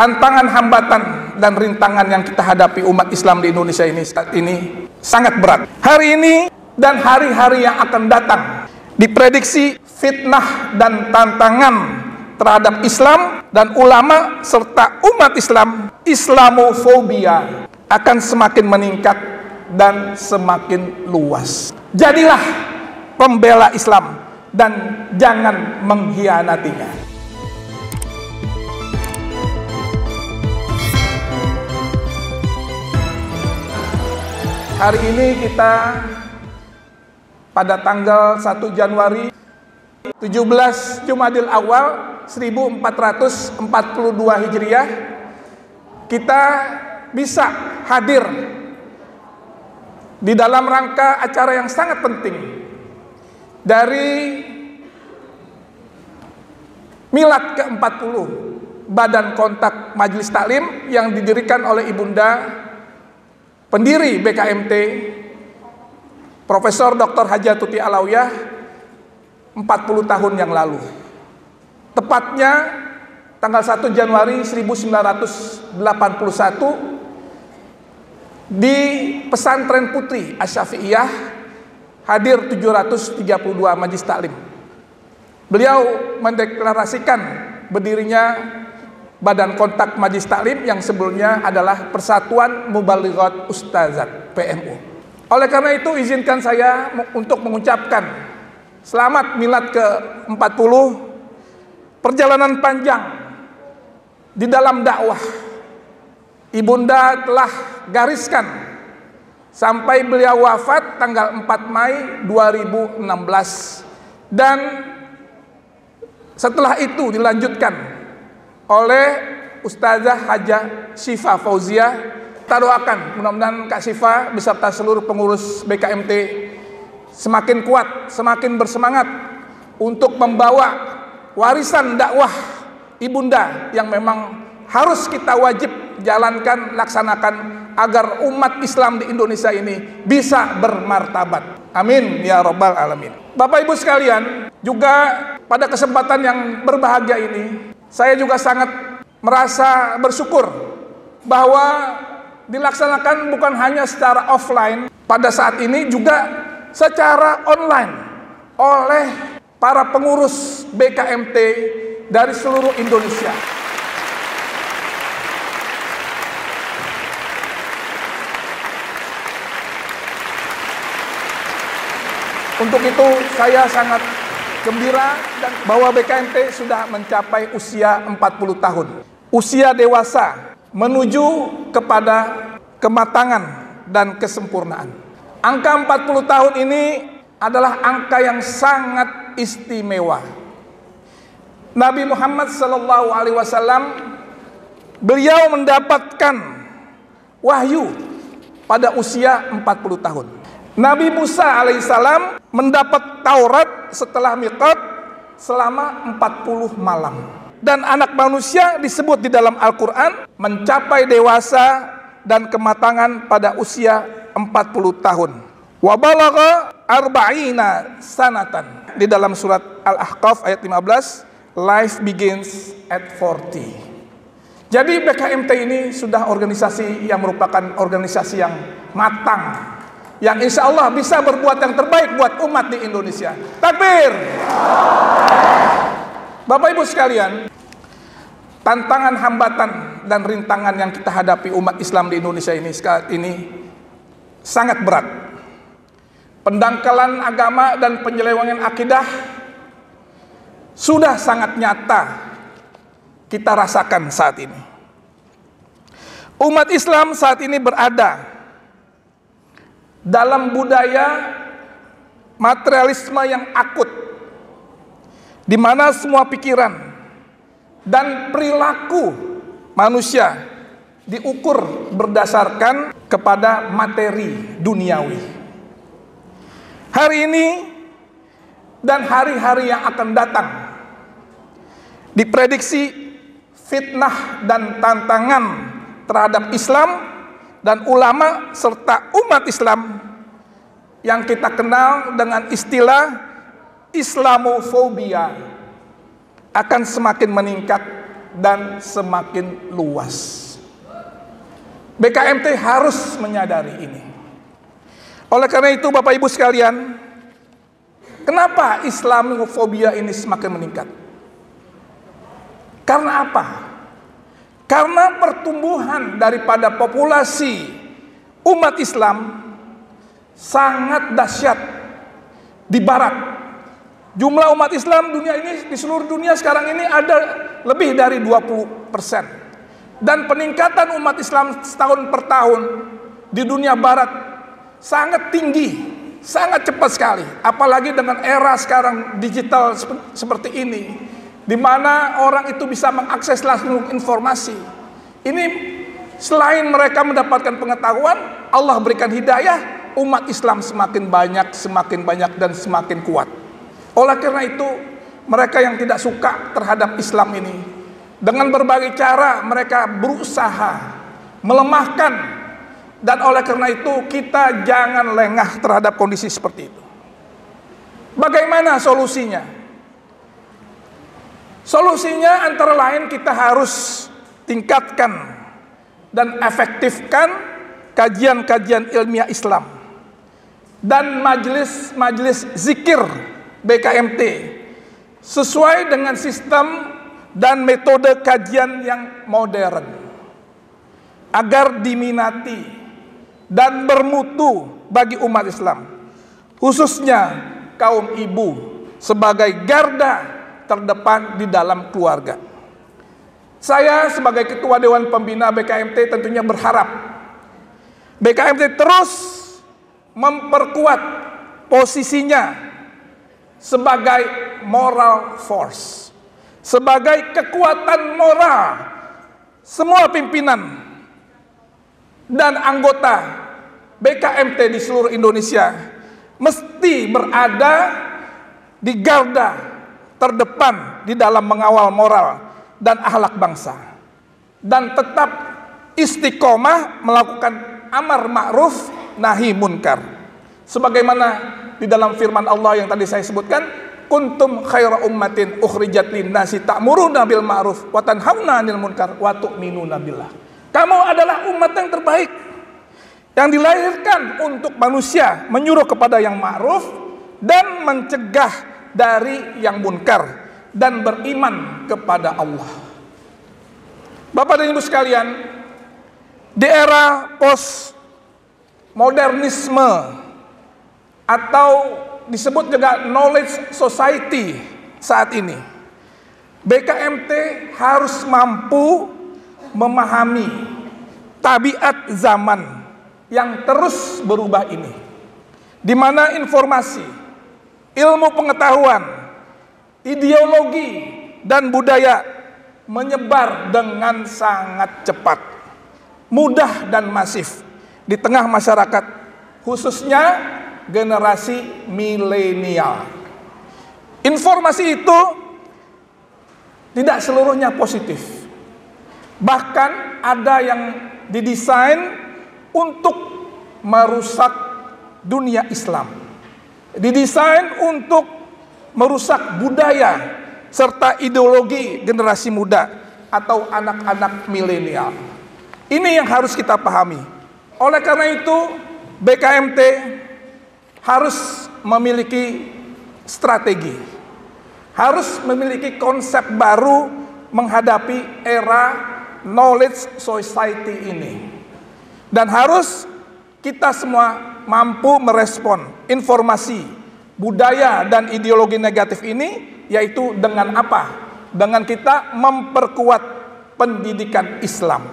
Tantangan, hambatan, dan rintangan yang kita hadapi umat Islam di Indonesia ini saat ini sangat berat. Hari ini dan hari-hari yang akan datang diprediksi fitnah dan tantangan terhadap Islam dan ulama serta umat Islam, Islamofobia, akan semakin meningkat dan semakin luas. Jadilah pembela Islam dan jangan mengkhianatinya. Hari ini kita pada tanggal 1 Januari 17 Jumadil Awal 1442 Hijriah, kita bisa hadir di dalam rangka acara yang sangat penting dari Milad ke-40 Badan Kontak Majelis Taklim yang didirikan oleh Ibunda pendiri BKMT Profesor Dr. Hajah Tuti Alawiyah 40 tahun yang lalu. Tepatnya tanggal 1 Januari 1981 di Pesantren Putri Asy-Syafi'iyah hadir 732 majelis taklim. Beliau mendeklarasikan berdirinya Badan Kontak Majelis Taklim yang sebelumnya adalah Persatuan Mubalighat Ustazat PMU. Oleh karena itu izinkan saya untuk mengucapkan selamat Milad ke-40, perjalanan panjang di dalam dakwah. Ibunda telah gariskan sampai beliau wafat tanggal 4 Mei 2016 dan setelah itu dilanjutkan oleh Ustazah Hajah Syifa Fauziah. Kita doakan mudah-mudahan Kak Syifa beserta seluruh pengurus BKMT semakin kuat, semakin bersemangat untuk membawa warisan dakwah Ibunda yang memang harus kita wajib jalankan, laksanakan agar umat Islam di Indonesia ini bisa bermartabat. Amin ya rabbal alamin. Bapak Ibu sekalian, juga pada kesempatan yang berbahagia ini saya juga sangat merasa bersyukur bahwa dilaksanakan bukan hanya secara offline pada saat ini, juga secara online oleh para pengurus BKMT dari seluruh Indonesia. Untuk itu saya sangat gembira dan bahwa BKMT sudah mencapai usia 40 tahun. Usia dewasa menuju kepada kematangan dan kesempurnaan. Angka 40 tahun ini adalah angka yang sangat istimewa. Nabi Muhammad SAW beliau mendapatkan wahyu pada usia 40 tahun. Nabi Musa alaihissalam mendapat Taurat setelah miqat selama 40 malam. Dan anak manusia disebut di dalam Al-Quran mencapai dewasa dan kematangan pada usia 40 tahun. Wa balagha arba'ina sanatan. Di dalam surat Al-Ahqaf ayat 15, life begins at 40. Jadi BKMT ini sudah organisasi yang merupakan organisasi yang matang, yang insya Allah bisa berbuat yang terbaik buat umat di Indonesia. Takbir! Bapak Ibu sekalian, tantangan, hambatan, dan rintangan yang kita hadapi umat Islam di Indonesia ini saat ini sangat berat. Pendangkalan agama dan penyelewengan akidah sudah sangat nyata kita rasakan saat ini. Umat Islam saat ini berada dalam budaya materialisme yang akut, di mana semua pikiran dan perilaku manusia diukur berdasarkan kepada materi duniawi. Hari ini dan hari-hari yang akan datang diprediksi fitnah dan tantangan terhadap Islam dan ulama serta umat Islam yang kita kenal dengan istilah Islamofobia akan semakin meningkat dan semakin luas. BKMT harus menyadari ini. Oleh karena itu Bapak Ibu sekalian, kenapa Islamofobia ini semakin meningkat? Karena apa? Karena pertumbuhan daripada populasi umat Islam sangat dahsyat di barat. Jumlah umat Islam dunia ini, di seluruh dunia sekarang ini ada lebih dari 20%. Dan peningkatan umat Islam setahun per tahun di dunia barat sangat tinggi, sangat cepat sekali. Apalagi dengan era sekarang digital seperti ini, di mana orang itu bisa mengakses langsung informasi. Ini selain mereka mendapatkan pengetahuan, Allah berikan hidayah, umat Islam semakin banyak dan semakin kuat. Oleh karena itu, mereka yang tidak suka terhadap Islam ini, dengan berbagai cara mereka berusaha melemahkan, dan oleh karena itu kita jangan lengah terhadap kondisi seperti itu. Bagaimana solusinya? Solusinya antara lain kita harus tingkatkan dan efektifkan kajian-kajian ilmiah Islam dan majelis-majelis zikir BKMT sesuai dengan sistem dan metode kajian yang modern agar diminati dan bermutu bagi umat Islam, khususnya kaum ibu sebagai garda terdepan di dalam keluarga. Saya sebagai Ketua Dewan Pembina BKMT tentunya berharap BKMT terus memperkuat posisinya sebagai moral force, sebagai kekuatan moral. Semua pimpinan dan anggota BKMT di seluruh Indonesia mesti berada di garda terdepan di dalam mengawal moral dan akhlak bangsa, dan tetap istiqomah melakukan amar ma'ruf nahi munkar, sebagaimana di dalam firman Allah yang tadi saya sebutkan, kuntum khaira ummatin ukhrijat linnasi ta'muruna bil ma'ruf wa tanhauna 'anil munkar wa tu'minuna billah. Kamu adalah umat yang terbaik yang dilahirkan untuk manusia, menyuruh kepada yang ma'ruf dan mencegah dari yang munkar, dan beriman kepada Allah. Bapak dan Ibu sekalian, di era postmodernisme atau disebut juga knowledge society saat ini, BKMT harus mampu memahami tabiat zaman yang terus berubah ini, di mana informasi, ilmu pengetahuan, ideologi, dan budaya menyebar dengan sangat cepat, mudah dan masif di tengah masyarakat, khususnya generasi milenial. Informasi itu tidak seluruhnya positif. Bahkan ada yang didesain untuk merusak dunia Islam, didesain untuk merusak budaya serta ideologi generasi muda atau anak-anak milenial. Ini yang harus kita pahami. Oleh karena itu, BKMT harus memiliki strategi, harus memiliki konsep baru menghadapi era knowledge society ini, dan harus kita semua mampu merespon informasi, budaya, dan ideologi negatif ini, yaitu dengan apa? Dengan kita memperkuat pendidikan Islam,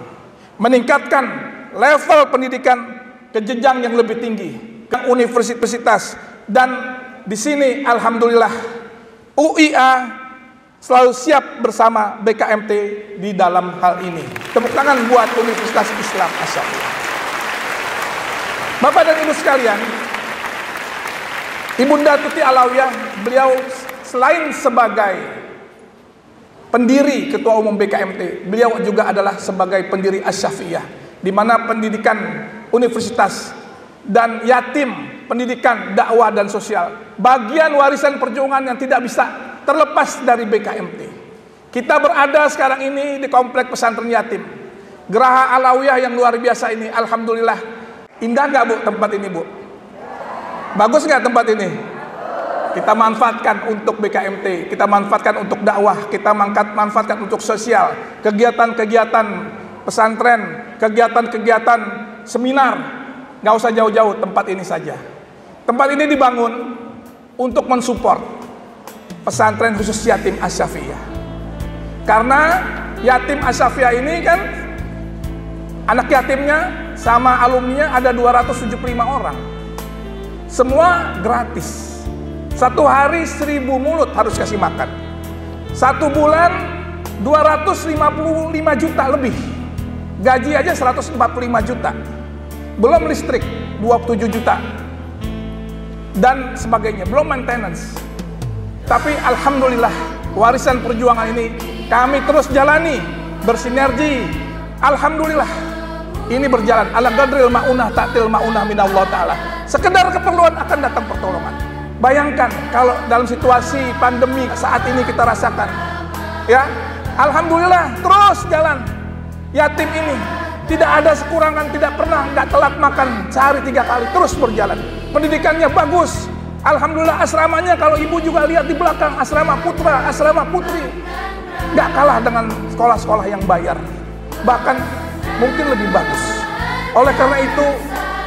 meningkatkan level pendidikan ke jenjang yang lebih tinggi, ke universitas. Dan di sini alhamdulillah UIA selalu siap bersama BKMT di dalam hal ini. Tepuk tangan buat Universitas Islam Asy'ariyah. Bapak dan Ibu sekalian, Ibunda Tuti Alawiyah, beliau selain sebagai pendiri Ketua Umum BKMT, beliau juga adalah sebagai pendiri Asy-Syafi'iyah, di mana pendidikan universitas dan yatim, pendidikan, dakwah, dan sosial, bagian warisan perjuangan yang tidak bisa terlepas dari BKMT. Kita berada sekarang ini di komplek pesantren yatim. Geraha Alawiyah yang luar biasa ini, alhamdulillah. Indah nggak Bu tempat ini Bu? Bagus nggak tempat ini? Kita manfaatkan untuk BKMT, kita manfaatkan untuk dakwah, kita manfaatkan untuk sosial, kegiatan-kegiatan pesantren, kegiatan-kegiatan seminar. Nggak usah jauh-jauh, tempat ini saja. Tempat ini dibangun untuk mensupport pesantren khusus yatim Asy-Syafi'iyah. Karena yatim Asy-Syafi'iyah ini kan anak yatimnya sama alumninya ada 275 orang. Semua gratis. Satu hari 1000 mulut harus kasih makan. Satu bulan 255 juta lebih. Gaji aja 145 juta. Belum listrik 27 juta. Dan sebagainya, belum maintenance. Tapi alhamdulillah warisan perjuangan ini kami terus jalani, bersinergi. Alhamdulillah ini berjalan ala qadril maunah ta'til maunah minallah ta'ala. Sekedar keperluan akan datang pertolongan. Bayangkan kalau dalam situasi pandemi saat ini kita rasakan, ya, alhamdulillah terus jalan. Yatim ini tidak ada kekurangan, tidak pernah nggak telat makan sehari 3 kali, terus berjalan. Pendidikannya bagus, alhamdulillah. Asramanya kalau ibu juga lihat di belakang, asrama putra, asrama putri, nggak kalah dengan sekolah-sekolah yang bayar, bahkan mungkin lebih bagus. Oleh karena itu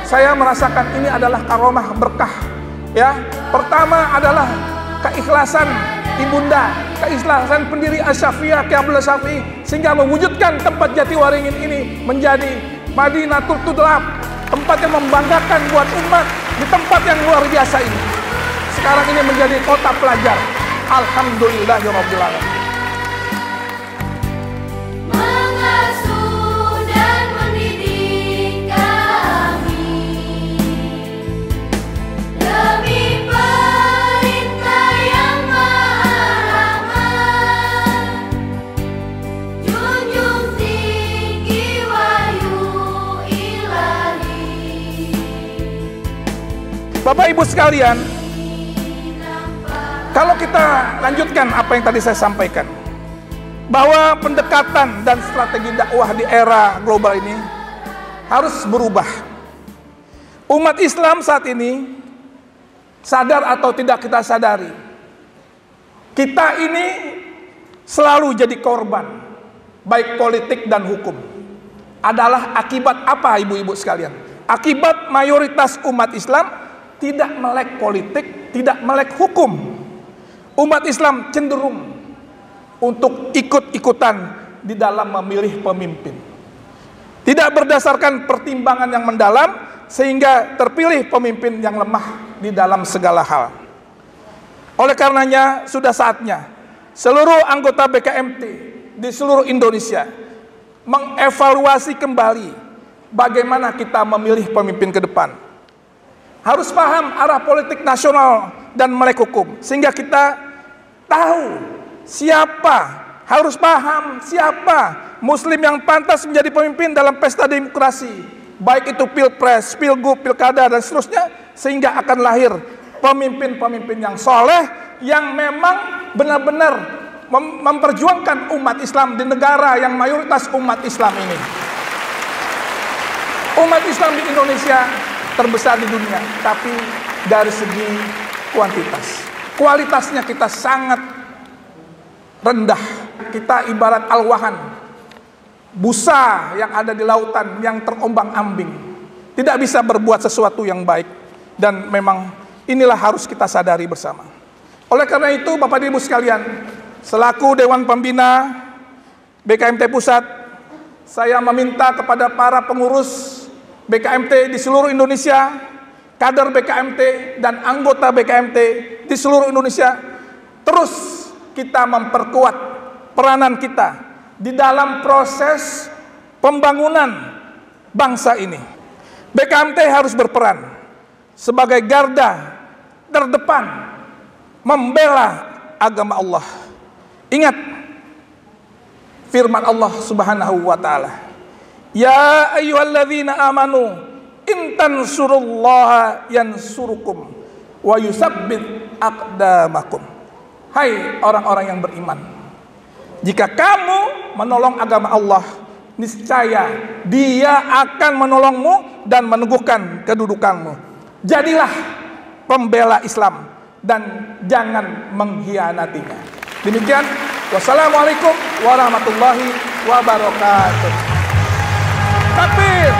saya merasakan ini adalah karomah berkah. Ya, pertama adalah keikhlasan ibunda, keikhlasan pendiri Asy-Syafi'iyah Kyai Abdul Syafi'i, sehingga mewujudkan tempat Jatiwaringin ini menjadi Madinatul Tudlab, tempat yang membanggakan buat umat di tempat yang luar biasa ini. Sekarang ini menjadi kota pelajar. Alhamdulillahirabbil alamin. Bapak Ibu sekalian, kalau kita lanjutkan apa yang tadi saya sampaikan, bahwa pendekatan dan strategi dakwah di era global ini harus berubah. Umat Islam saat ini, sadar atau tidak kita sadari, kita ini selalu jadi korban, baik politik dan hukum. Adalah akibat apa ibu-ibu sekalian? Akibat mayoritas umat Islam tidak melek politik, tidak melek hukum. Umat Islam cenderung untuk ikut-ikutan di dalam memilih pemimpin. Tidak berdasarkan pertimbangan yang mendalam, sehingga terpilih pemimpin yang lemah di dalam segala hal. Oleh karenanya, sudah saatnya seluruh anggota BKMT di seluruh Indonesia mengevaluasi kembali bagaimana kita memilih pemimpin ke depan. Harus paham arah politik nasional dan melek hukum, sehingga kita tahu siapa, harus paham siapa muslim yang pantas menjadi pemimpin dalam pesta demokrasi, baik itu pilpres, pilgub, pilkada dan seterusnya, sehingga akan lahir pemimpin-pemimpin yang soleh, yang memang benar-benar memperjuangkan umat Islam di negara yang mayoritas umat Islam ini. Umat Islam di Indonesia terbesar di dunia, tapi dari segi kuantitas, kualitasnya kita sangat rendah. Kita ibarat al-wahan, busa yang ada di lautan yang terombang-ambing, tidak bisa berbuat sesuatu yang baik. Dan memang inilah harus kita sadari bersama. Oleh karena itu Bapak Ibu sekalian, selaku Dewan Pembina BKMT Pusat, saya meminta kepada para pengurus BKMT di seluruh Indonesia, kader BKMT dan anggota BKMT di seluruh Indonesia, terus kita memperkuat peranan kita di dalam proses pembangunan bangsa ini. BKMT harus berperan sebagai garda terdepan membela agama Allah. Ingat firman Allah Subhanahu wa taala, ya ayyuhalladzina amanu in tansurullaha yansurukum wa yusabbit aqdamakum. Hai orang-orang yang beriman, Jika kamu menolong agama Allah, niscaya Dia akan menolongmu dan meneguhkan kedudukanmu. Jadilah pembela Islam dan jangan mengkhianatinya. Demikian, wassalamualaikum warahmatullahi wabarakatuh. Takbir.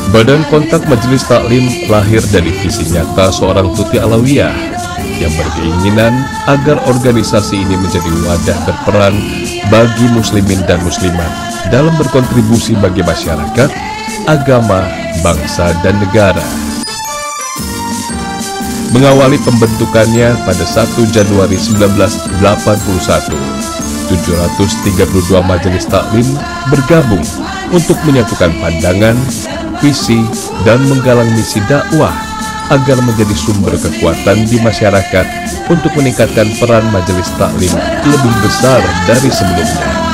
Badan Kontak Majelis Taklim lahir dari visi nyata seorang Tuti Alawiyah yang berkeinginan agar organisasi ini menjadi wadah berperan bagi muslimin dan muslimat dalam berkontribusi bagi masyarakat, agama, bangsa, dan negara. Mengawali pembentukannya pada 1 Januari 1981, 732 majelis taklim bergabung untuk menyatukan pandangan, visi, dan menggalang misi dakwah agar menjadi sumber kekuatan di masyarakat untuk meningkatkan peran majelis taklim lebih besar dari sebelumnya.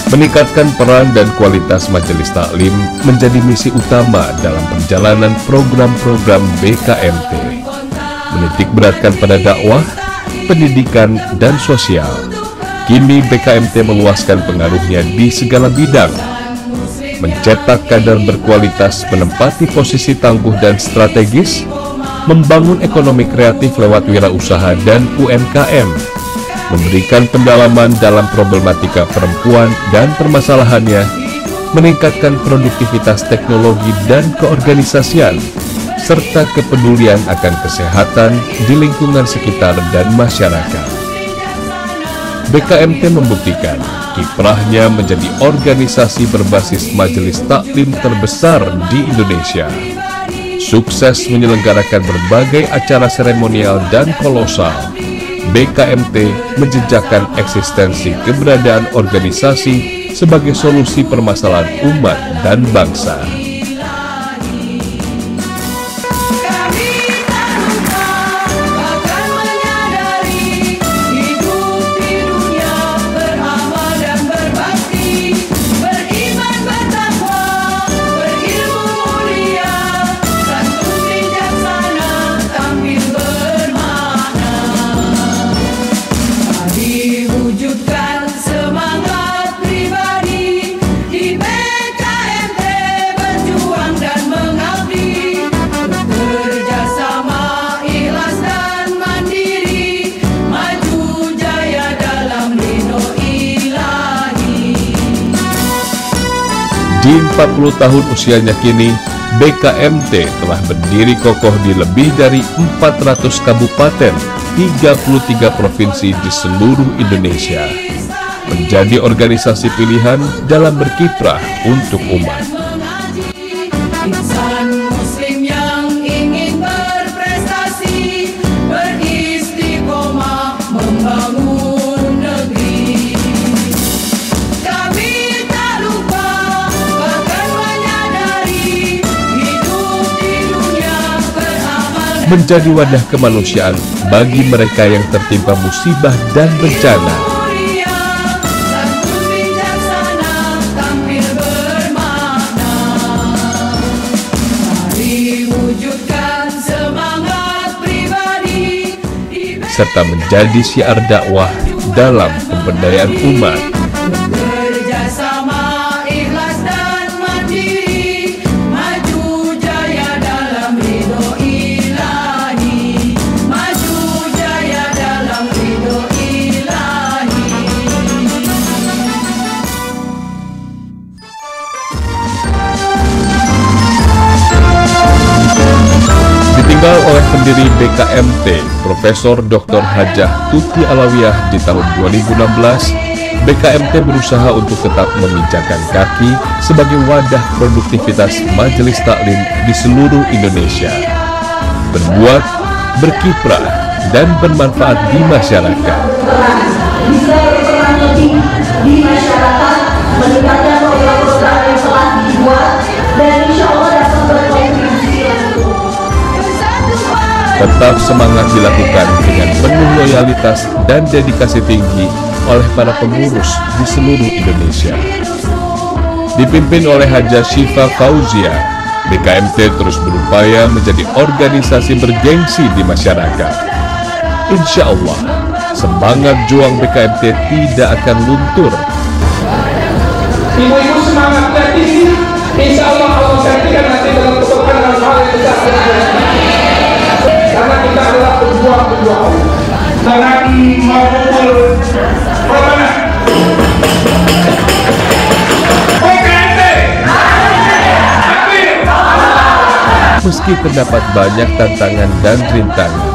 Meningkatkan peran dan kualitas majelis taklim menjadi misi utama dalam perjalanan program-program BKMT. Menitik beratkan pada dakwah, pendidikan, dan sosial. Kini BKMT meluaskan pengaruhnya di segala bidang. Mencetak kader berkualitas menempati posisi tangguh dan strategis, membangun ekonomi kreatif lewat wirausaha dan UMKM, memberikan pendalaman dalam problematika perempuan dan permasalahannya, meningkatkan produktivitas teknologi dan keorganisasian, serta kepedulian akan kesehatan di lingkungan sekitar dan masyarakat. BKMT membuktikan kiprahnya menjadi organisasi berbasis majelis taklim terbesar di Indonesia. Sukses menyelenggarakan berbagai acara seremonial dan kolosal, BKMT menjejakkan eksistensi keberadaan organisasi sebagai solusi permasalahan umat dan bangsa. Di 40 tahun usianya kini, BKMT telah berdiri kokoh di lebih dari 400 kabupaten, 33 provinsi di seluruh Indonesia. menjadi organisasi pilihan dalam berkiprah untuk umat. Insan muslim yang ingin berprestasi, beristiqomah membangun negeri. Kami tak lupa bahkan menyadari hidup di dunia beramal Menjadi wadah kemanusiaan bagi mereka yang tertimpa musibah dan bencana. mulia, santun bijaksana, tampil bermakna. Mari wujudkan semangat pribadi Serta menjadi syiar dakwah dalam pemberdayaan umat. bekerja sama, ikhlas dan mandiri, maju jaya dalam ridho ilahi, maju jaya dalam ridho ilahi. Ditinggal oleh pendiri BKMT, Profesor Dr. Hajah Tuti Alawiyah di tahun 2016, BKMT berusaha untuk tetap menginjakan kaki sebagai wadah produktivitas majelis taklim di seluruh Indonesia. Berbuat, berkiprah, dan bermanfaat di masyarakat. Bisa berperan lebih di masyarakat, meningkatkan program-program yang telah dibuat, dan insya Allah dapat berkontribusi Tetap semangat dilakukan dengan penuh loyalitas dan dedikasi tinggi oleh para pengurus di seluruh Indonesia. Dipimpin oleh Hajah Syifa Fauzia, BKMT terus berupaya menjadi organisasi bergengsi di masyarakat. Insya Allah, semangat juang BKMT tidak akan luntur. Ibu-ibu semangatnya tinggi, insya Allah Allah gantikan nanti dalam keberkahan dan hal yang besar. Karena kita adalah pejuang-pejuang dengan memukul mana? BKMT. Meski terdapat banyak tantangan dan rintangan,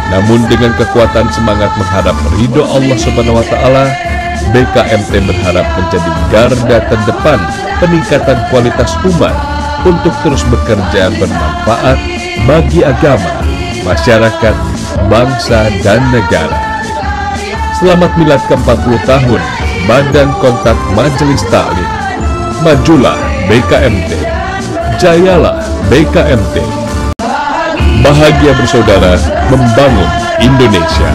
namun dengan kekuatan semangat mengharap ridho Allah Subhanahu wa Ta'ala, BKMT berharap menjadi garda terdepan peningkatan kualitas umat untuk terus bekerja bermanfaat bagi agama, masyarakat, bangsa, dan negara. Selamat milad ke-40 tahun Badan Kontak Majelis Taklim. Majulah BKMT, jayalah BKMT. Bahagia bersaudara membangun Indonesia.